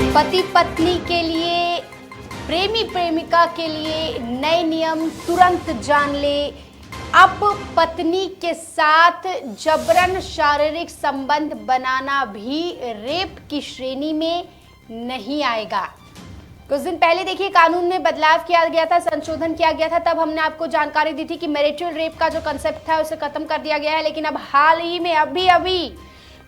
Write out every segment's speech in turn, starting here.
पति पत्नी के लिए, प्रेमी प्रेमिका के लिए नए नियम तुरंत जान ले। अब पत्नी के साथ जबरन शारीरिक संबंध बनाना भी रेप की श्रेणी में नहीं आएगा। कुछ दिन पहले देखिए कानून में बदलाव किया गया था, संशोधन किया गया था। तब हमने आपको जानकारी दी थी कि मैरिटल रेप का जो कंसेप्ट था उसे खत्म कर दिया गया है। लेकिन अब हाल ही में अभी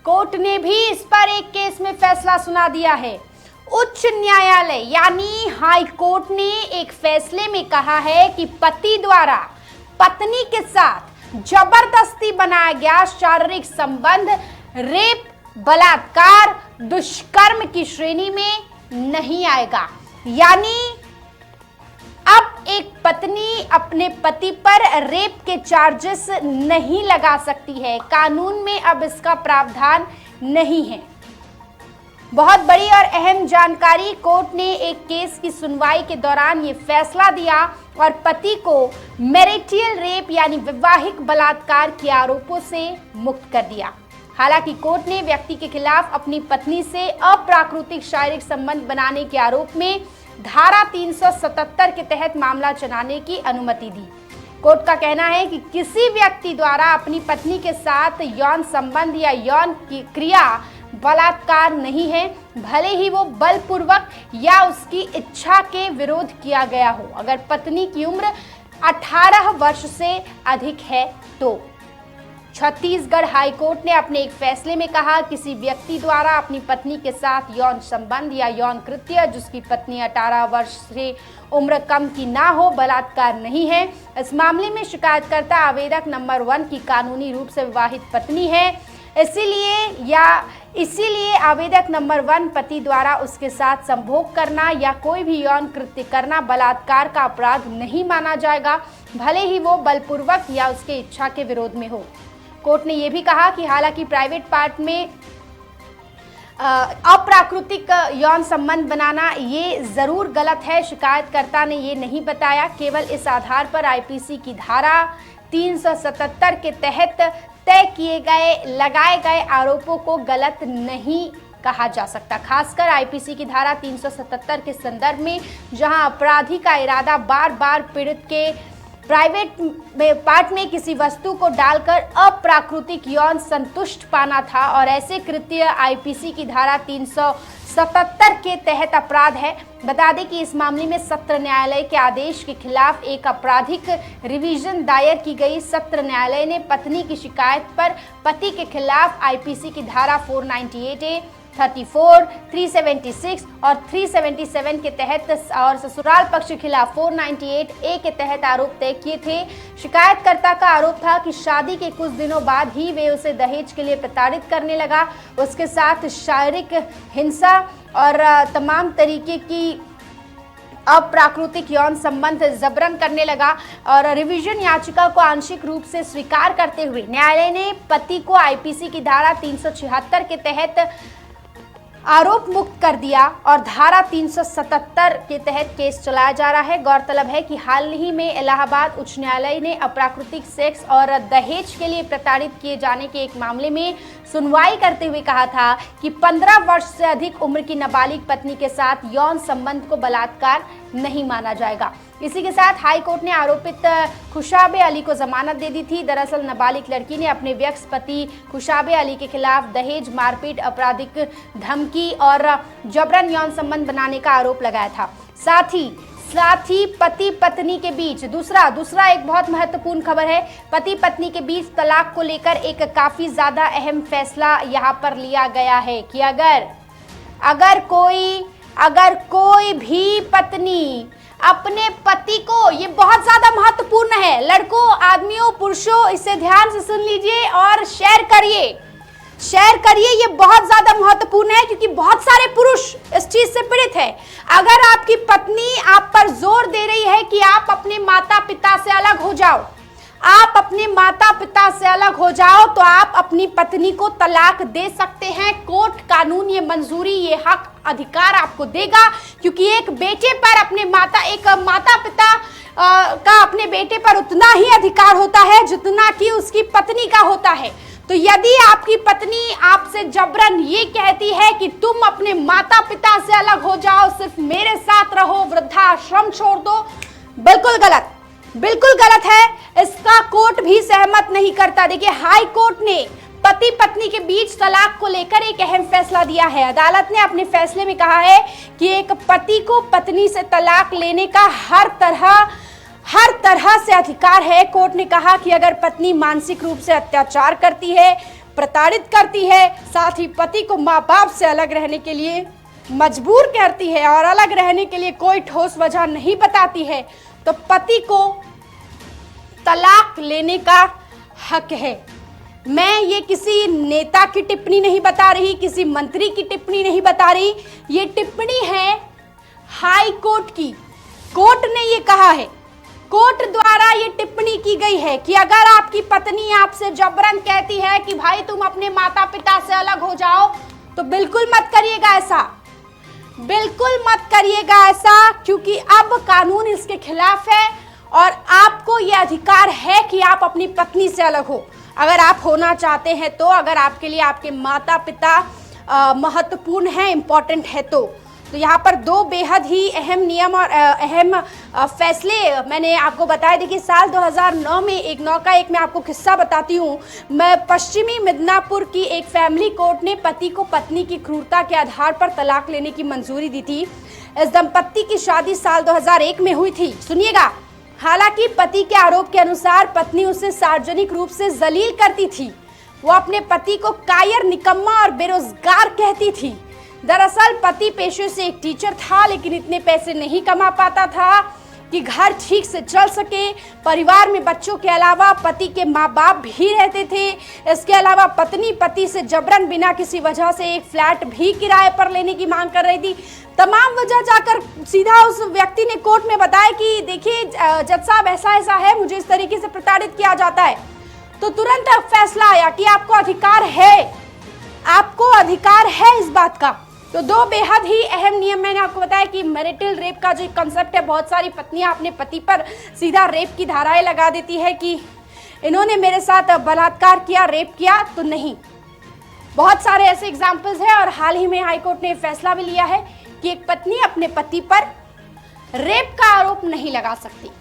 कोर्ट ने भी इस पर एक केस में फैसला सुना दिया है। उच्च न्यायालय यानी हाई कोर्ट ने एक फैसले में कहा है कि पति द्वारा पत्नी के साथ जबरदस्ती बनाया गया शारीरिक संबंध रेप, बलात्कार, दुष्कर्म की श्रेणी में नहीं आएगा। यानी अब एक पत्नी अपने पति पर रेप के चार्जेस नहीं लगा सकती है। कानून में अब इसका प्रावधान नहीं है। बहुत बड़ी और अहम जानकारी, कोर्ट ने एक केस की सुनवाई के दौरान ये फैसला दिया और पति को मैरिटल रेप यानी वैवाहिक बलात्कार के आरोपों से मुक्त कर दिया। हालांकि कोर्ट ने व्यक्ति के खिलाफ अपनी पत्नी से अप्राकृतिक शारीरिक संबंध बनाने के आरोप में धारा 377 के तहत मामला चलाने की अनुमति दी। कोर्ट का कहना है कि किसी व्यक्ति द्वारा अपनी पत्नी के साथ यौन संबंध या यौन क्रिया बलात्कार नहीं है, भले ही वो बलपूर्वक या उसकी इच्छा के विरोध किया गया हो। अगर पत्नी की उम्र 18 वर्ष से अधिक है तो छत्तीसगढ़ हाई कोर्ट ने अपने एक फैसले में कहा, किसी व्यक्ति द्वारा अपनी पत्नी के साथ यौन संबंध या यौन कृत्य जिसकी पत्नी 18 वर्ष से उम्र कम की ना हो, बलात्कार नहीं है। इस मामले में शिकायतकर्ता आवेदक नंबर 1 की कानूनी रूप से विवाहित पत्नी है। इसीलिए आवेदक नंबर 1 पति द्वारा उसके साथ संभोग करना या कोई भी यौन कृत्य करना बलात्कार का अपराध नहीं माना जाएगा, भले ही वो बलपूर्वक या उसके इच्छा के विरोध में हो। कोर्ट ने यह भी कहा कि हालांकि प्राइवेट पार्ट में अप्राकृतिक यौन संबंध बनाना ये जरूर गलत है, शिकायतकर्ता ने ये नहीं बताया। केवल इस आधार पर आईपीसी की धारा 377 के तहत तय किए गए लगाए गए आरोपों को गलत नहीं कहा जा सकता। खासकर आईपीसी की धारा 377 के संदर्भ में, जहां अपराधी का इरादा बार बार पीड़ित के प्राइवेट पार्ट में किसी वस्तु को डालकर अप्राकृतिक यौन संतुष्ट पाना था और ऐसे कृत्य आईपीसी की धारा 377 के तहत अपराध है। बता दें कि इस मामले में सत्र न्यायालय के आदेश के खिलाफ एक आपराधिक रिवीजन दायर की गई। सत्र न्यायालय ने पत्नी की शिकायत पर पति के खिलाफ आईपीसी की धारा 498A, 34, 376 और 377 के तहत और ससुराल पक्ष के खिलाफ 498A के तहत आरोप तय किए थे। शिकायतकर्ता का आरोप था कि शादी के कुछ दिनों बाद ही वे उसे दहेज के लिए प्रताड़ित करने लगा, उसके साथ शारीरिक हिंसा और तमाम तरीके की अप्राकृतिक यौन संबंध जबरन करने लगा। और रिवीजन याचिका को आंशिक रूप से स्वीकार करते हुए न्यायालय ने पति को आईपीसी की धारा 376 के तहत आरोप मुक्त कर दिया और धारा 377 के तहत केस चलाया जा रहा है। गौरतलब है कि हाल ही में इलाहाबाद उच्च न्यायालय ने अप्राकृतिक सेक्स और दहेज के लिए प्रताड़ित किए जाने के एक मामले में सुनवाई करते हुए कहा था कि 15 वर्ष से अधिक उम्र की नाबालिग पत्नी के साथ यौन संबंध को बलात्कार नहीं माना जाएगा। इसी के साथ हाई कोर्ट ने आरोपित खुशाबे अली को जमानत दे दी थी। दरअसल नाबालिग लड़की ने अपने व्यक्स पति खुशाबे अली के खिलाफ दहेज, मारपीट, आपराधिक धमकी और जबरन यौन संबंध बनाने का आरोप लगाया था। साथ ही पति पत्नी के बीच दूसरा एक बहुत महत्वपूर्ण खबर है। पति पत्नी के बीच तलाक को लेकर एक काफी ज्यादा अहम फैसला यहाँ पर लिया गया है कि अगर कोई भी पत्नी अपने पति को, ये बहुत ज्यादा महत्वपूर्ण है, लड़कों, आदमियों, पुरुषों, इसे ध्यान से सुन लीजिए और शेयर करिए, ये बहुत ज्यादा महत्वपूर्ण है क्योंकि बहुत सारे पुरुष इस चीज से पीड़ित है। अगर आपकी पत्नी आप पर जोर दे रही है कि आप अपने माता पिता से अलग हो जाओ, तो आप अपनी पत्नी को तलाक दे सकते हैं। कोर्ट, कानून ये मंजूरी, ये हक, अधिकार आपको देगा क्योंकि एक माता पिता का अपने बेटे पर उतना ही अधिकार होता है जितना कि उसकी पत्नी का होता है। तो यदि आपकी पत्नी आपसे जबरन ये कहती है कि तुम अपने माता पिता से अलग हो जाओ, सिर्फ मेरे साथ रहो, वृद्धाश्रम छोड़ दो, बिल्कुल गलत, बिल्कुल गलत है। इसका कोर्ट भी सहमत नहीं करता। देखिए, हाई कोर्ट ने पति पत्नी के बीच तलाक को लेकर एक अहम फैसला दिया है। अदालत ने अपने फैसले में कहा है कि एक पति को पत्नी से तलाक लेने का हर तरह से अधिकार है। कोर्ट ने कहा कि अगर पत्नी मानसिक रूप से अत्याचार करती है, प्रताड़ित करती है, साथ ही पति को माँ बाप से अलग रहने के लिए मजबूर करती है और अलग रहने के लिए कोई ठोस वजह नहीं बताती है, तो पति को तलाक लेने का हक है। मैं ये किसी नेता की टिप्पणी नहीं बता रही, किसी मंत्री की टिप्पणी नहीं बता रही, ये टिप्पणी है हाई कोर्ट की। कोर्ट ने ये कहा है, कोर्ट द्वारा ये टिप्पणी की गई है कि अगर आपकी पत्नी आपसे जबरन कहती है कि भाई तुम अपने माता पिता से अलग हो जाओ, तो बिल्कुल मत करिएगा ऐसा, बिल्कुल मत करिएगा ऐसा, क्योंकि अब कानून इसके खिलाफ है और आपको यह अधिकार है कि आप अपनी पत्नी से अलग हो, अगर आप होना चाहते हैं तो, अगर आपके लिए आपके माता पिता महत्वपूर्ण है, इंपॉर्टेंट है तो। यहाँ पर दो बेहद ही अहम नियम और अहम फैसले मैंने आपको बताया। देखिए, साल 2009 में एक मैं आपको किस्सा बताती हूँ। मैं पश्चिमी मिदनापुर की एक फैमिली कोर्ट ने पति को पत्नी की क्रूरता के आधार पर तलाक लेने की मंजूरी दी थी। इस दंपत्ति की शादी साल 2001 में हुई थी। सुनिएगा, हालांकि पति के आरोप के अनुसार पत्नी उसे सार्वजनिक रूप से जलील करती थी। वो अपने पति को कायर, निकम्मा और बेरोजगार कहती थी। दरअसल पति पेशे से एक टीचर था, लेकिन इतने पैसे नहीं कमा पाता था कि घर ठीक से चल सके। परिवार में बच्चों के अलावा पति के माँ बाप भी रहते थे। इसके अलावा पत्नी पति से जबरन बिना किसी वजह से एक फ्लैट भी किराए पर लेने की मांग कर रही थी। तमाम वजह जाकर सीधा उस व्यक्ति ने कोर्ट में बताया कि देखिए जज साहब, ऐसा ऐसा है, मुझे इस तरीके से प्रताड़ित किया जाता है। तो तुरंत फैसला आया कि आपको अधिकार है, आपको अधिकार है इस बात का। तो दो बेहद ही अहम नियम मैंने आपको बताया कि मैरिटल रेप का जो कंसेप्ट है, बहुत सारी पत्नियां अपने पति पर सीधा रेप की धाराएं लगा देती है कि इन्होंने मेरे साथ बलात्कार किया, रेप किया, तो नहीं। बहुत सारे ऐसे एग्जाम्पल्स हैं और हाल ही में हाईकोर्ट ने फैसला भी लिया है कि एक पत्नी अपने पति पर रेप का आरोप नहीं लगा सकती।